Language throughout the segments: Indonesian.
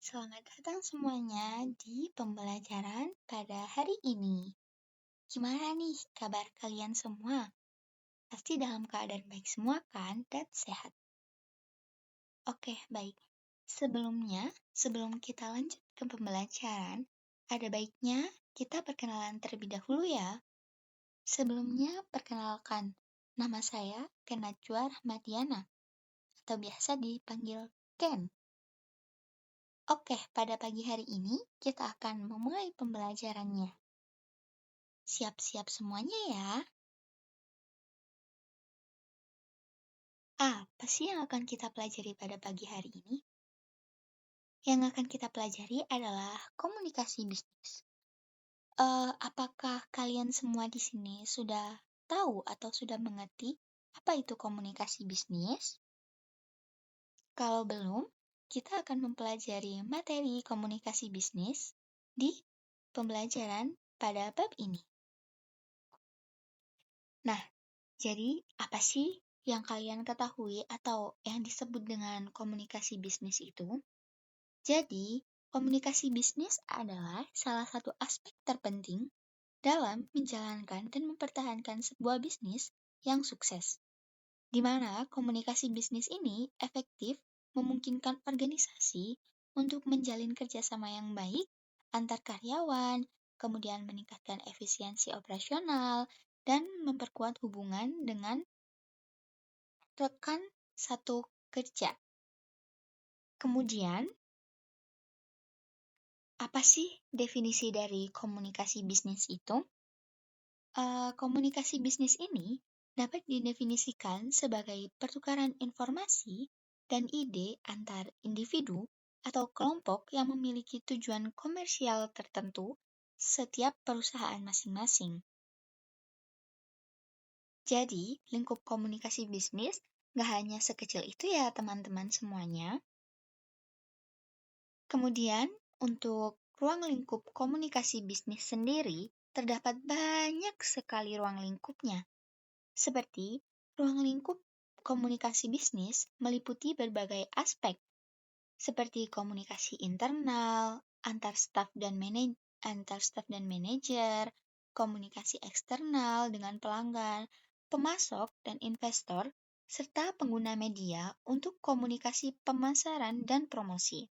Selamat datang semuanya di pembelajaran pada hari ini. Gimana nih kabar kalian semua? Pasti dalam keadaan baik semua kan dan sehat. Oke, baik. Sebelum kita lanjut ke pembelajaran, ada baiknya kita perkenalan terlebih dahulu ya. Sebelumnya, perkenalkan, nama saya Ken Najwa Rahmadiana, atau biasa dipanggil Ken. Oke, pada pagi hari ini kita akan memulai pembelajarannya. Siap-siap semuanya ya. Apa sih yang akan kita pelajari pada pagi hari ini? Yang akan kita pelajari adalah komunikasi bisnis. Apakah kalian semua di sini sudah tahu atau sudah mengerti apa itu komunikasi bisnis? Kalau belum, kita akan mempelajari materi komunikasi bisnis di pembelajaran pada bab ini. Nah, jadi apa sih yang kalian ketahui atau yang disebut dengan komunikasi bisnis itu? Jadi, komunikasi bisnis adalah salah satu aspek terpenting dalam menjalankan dan mempertahankan sebuah bisnis yang sukses, di mana komunikasi bisnis ini efektif memungkinkan organisasi untuk menjalin kerjasama yang baik antar karyawan, kemudian meningkatkan efisiensi operasional, dan memperkuat hubungan dengan rekan satu kerja. Kemudian, apa sih definisi dari komunikasi bisnis itu? Komunikasi bisnis ini dapat didefinisikan sebagai pertukaran informasi dan ide antar individu atau kelompok yang memiliki tujuan komersial tertentu setiap perusahaan masing-masing. Jadi, lingkup komunikasi bisnis nggak hanya sekecil itu ya teman-teman semuanya. Kemudian, untuk ruang lingkup komunikasi bisnis sendiri, terdapat banyak sekali ruang lingkupnya. Seperti, ruang lingkup komunikasi bisnis meliputi berbagai aspek, seperti komunikasi internal, antar staf dan manajer, komunikasi eksternal dengan pelanggan, pemasok dan investor, serta pengguna media untuk komunikasi pemasaran dan promosi.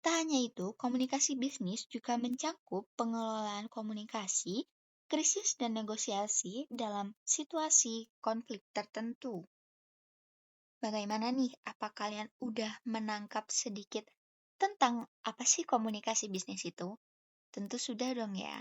Tak hanya itu, komunikasi bisnis juga mencakup pengelolaan komunikasi, krisis dan negosiasi dalam situasi konflik tertentu. Bagaimana nih, apa kalian udah menangkap sedikit tentang apa sih komunikasi bisnis itu? Tentu sudah dong ya.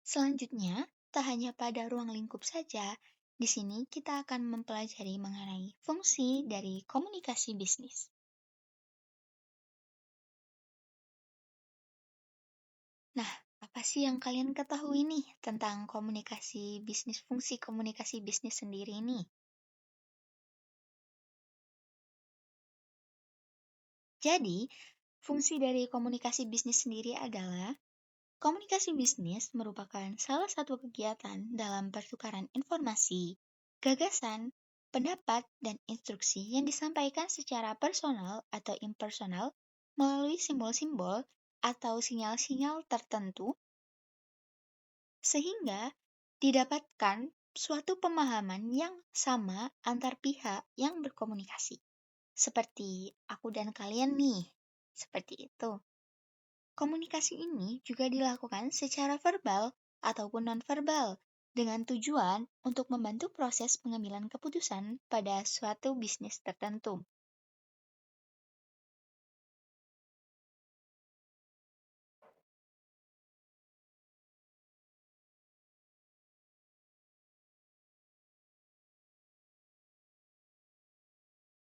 Selanjutnya, tak hanya pada ruang lingkup saja, di sini kita akan mempelajari mengenai fungsi dari komunikasi bisnis. Nah, apa sih yang kalian ketahui nih tentang komunikasi bisnis, fungsi komunikasi bisnis sendiri ini? Jadi, fungsi dari komunikasi bisnis sendiri adalah komunikasi bisnis merupakan salah satu kegiatan dalam pertukaran informasi, gagasan, pendapat, dan instruksi yang disampaikan secara personal atau impersonal melalui simbol-simbol atau sinyal-sinyal tertentu sehingga didapatkan suatu pemahaman yang sama antar pihak yang berkomunikasi. Seperti aku dan kalian nih, seperti itu. Komunikasi ini juga dilakukan secara verbal ataupun nonverbal dengan tujuan untuk membantu proses pengambilan keputusan pada suatu bisnis tertentu.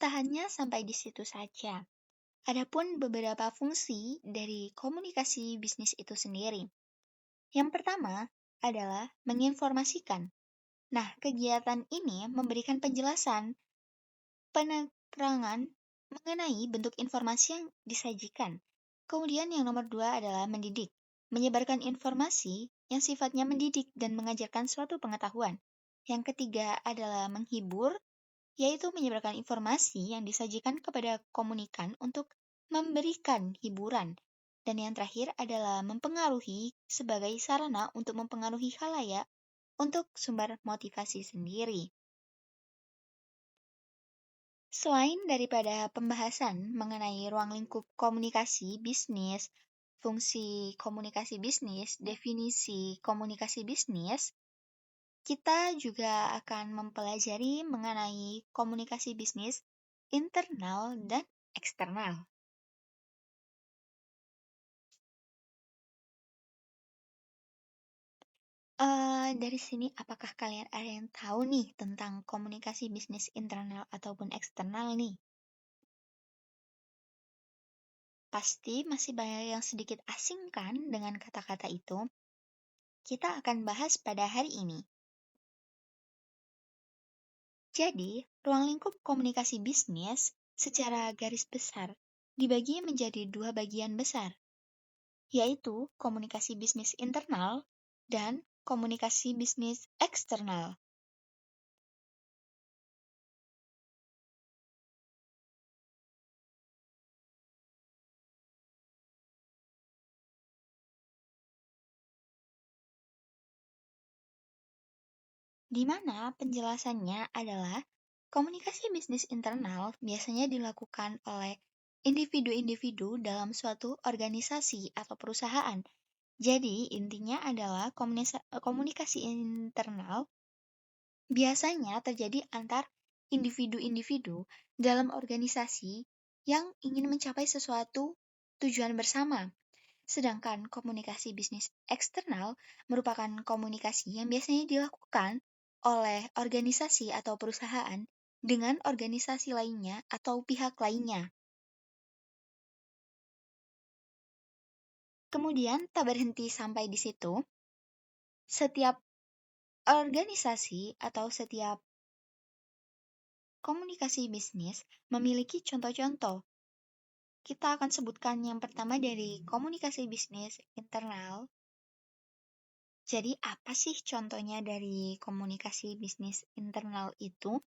Tak hanya sampai di situ saja, adapun beberapa fungsi dari komunikasi bisnis itu sendiri. Yang pertama adalah menginformasikan. Nah, kegiatan ini memberikan penjelasan, penerangan mengenai bentuk informasi yang disajikan. Kemudian yang nomor dua adalah mendidik. menyebarkan informasi yang sifatnya mendidik dan mengajarkan suatu pengetahuan. Yang ketiga adalah menghibur, yaitu menyebarkan informasi yang disajikan kepada komunikan untuk memberikan hiburan. Dan yang terakhir adalah mempengaruhi sebagai sarana untuk mempengaruhi khalayak untuk sumber motivasi sendiri. Selain daripada pembahasan mengenai ruang lingkup komunikasi bisnis, fungsi komunikasi bisnis, definisi komunikasi bisnis, kita juga akan mempelajari mengenai komunikasi bisnis internal dan eksternal. Dari sini apakah kalian ada yang tahu nih tentang komunikasi bisnis internal ataupun eksternal nih? Pasti masih banyak yang sedikit asing kan dengan kata-kata itu? Kita akan bahas pada hari ini. Jadi, ruang lingkup komunikasi bisnis secara garis besar dibagi menjadi dua bagian besar, yaitu komunikasi bisnis internal dan komunikasi bisnis eksternal. Di mana penjelasannya adalah komunikasi bisnis internal biasanya dilakukan oleh individu-individu dalam suatu organisasi atau perusahaan. Jadi, intinya adalah komunikasi internal biasanya terjadi antar individu-individu dalam organisasi yang ingin mencapai sesuatu tujuan bersama. Sedangkan komunikasi bisnis eksternal merupakan komunikasi yang biasanya dilakukan oleh organisasi atau perusahaan dengan organisasi lainnya atau pihak lainnya. Kemudian, tak berhenti sampai di situ, setiap organisasi atau setiap komunikasi bisnis memiliki contoh-contoh. Kita akan sebutkan yang pertama dari komunikasi bisnis internal. Jadi, apa sih contohnya dari komunikasi bisnis internal itu?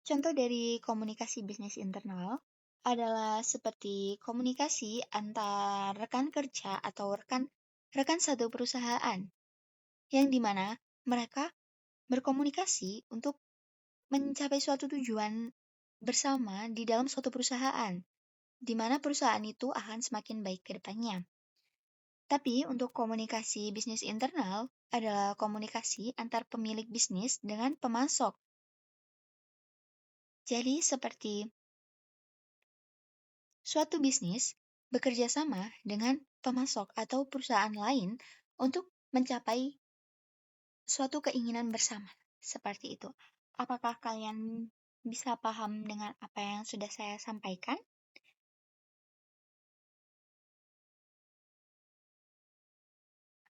Contoh dari komunikasi bisnis internal adalah seperti komunikasi antar rekan kerja atau rekan satu perusahaan, yang dimana mereka berkomunikasi untuk mencapai suatu tujuan bersama di dalam suatu perusahaan, di mana perusahaan itu akan semakin baik ke depannya. Tapi untuk komunikasi bisnis internal adalah komunikasi antar pemilik bisnis dengan pemasok. Jadi seperti suatu bisnis bekerja sama dengan pemasok atau perusahaan lain untuk mencapai suatu keinginan bersama. Seperti itu. Apakah kalian bisa paham dengan apa yang sudah saya sampaikan?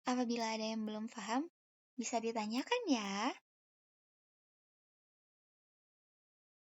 Apabila ada yang belum paham, bisa ditanyakan ya.